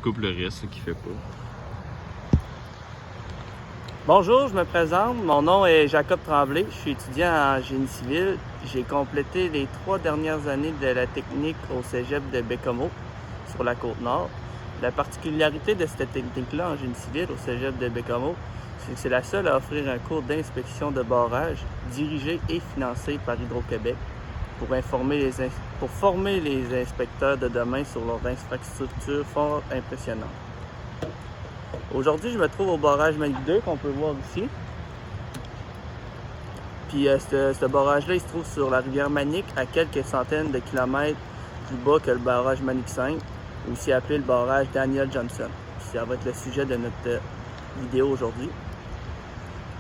Coupe le reste, qui fait pas. Bonjour, je me présente. Mon nom est Jacob Tremblay. Je suis étudiant en génie civil. J'ai complété les 3 dernières années de la technique au cégep de Baie-Comeau, sur la Côte-Nord. La particularité de cette technique-là en génie civil au cégep de Baie-Comeau, c'est que c'est la seule à offrir un cours d'inspection de barrage dirigé et financé par Hydro-Québec pour former les inspecteurs de demain sur leurs infrastructures fort impressionnantes. Aujourd'hui, je me trouve au barrage Manic 2 qu'on peut voir ici. Puis ce barrage-là, il se trouve sur la rivière Manic, à quelques centaines de kilomètres plus bas que le barrage Manic 5, aussi appelé le barrage Daniel Johnson. Ça va être le sujet de notre vidéo aujourd'hui.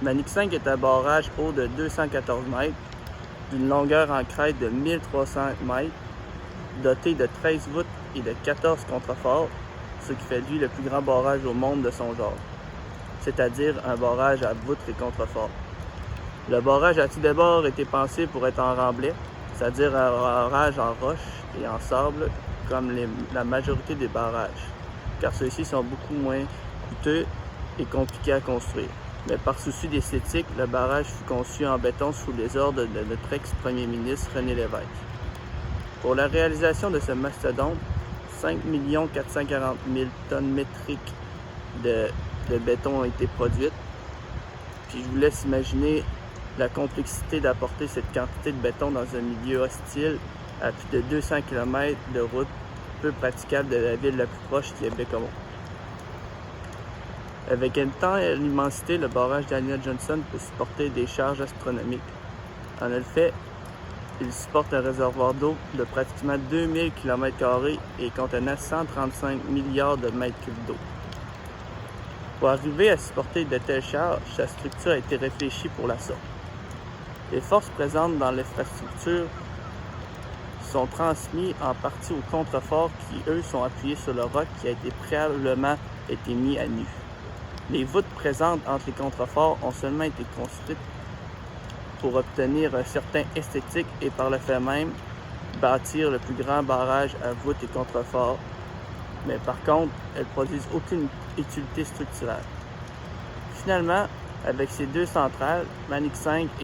Manic 5 est un barrage haut de 214 mètres, d'une longueur en crête de 1300 mètres, doté de 13 voûtes et de 14 contreforts, ce qui fait de lui le plus grand barrage au monde de son genre, c'est-à-dire un barrage à voûtes et contreforts. Le barrage a tout d'abord été pensé pour être en remblai, c'est-à-dire un barrage en roche et en sable, comme la majorité des barrages, car ceux-ci sont beaucoup moins coûteux et compliqués à construire. Mais par souci d'esthétique, le barrage fut conçu en béton sous les ordres de notre ex-premier ministre René Lévesque. Pour la réalisation de ce mastodonte, 5 440 000 tonnes métriques de béton ont été produites. Puis je vous laisse imaginer la complexité d'apporter cette quantité de béton dans un milieu hostile à plus de 200 km de route peu praticable de la ville la plus proche qui est Baie-Comeau. Avec un temps et l'immensité, le barrage Daniel Johnson peut supporter des charges astronomiques. En effet, il supporte un réservoir d'eau de pratiquement 2000 km² et contenant 135 milliards de mètres cubes d'eau. Pour arriver à supporter de telles charges, sa structure a été réfléchie pour la sorte. Les forces présentes dans l'infrastructure sont transmises en partie aux contreforts qui, eux, sont appuyés sur le roc qui a été préalablement mis à nu. Les voûtes présentes entre les contreforts ont seulement été construites pour obtenir un certain esthétique et par le fait même bâtir le plus grand barrage à voûtes et contreforts, mais par contre, elles produisent aucune utilité structurelle. Finalement, avec ces 2 centrales, Manic 5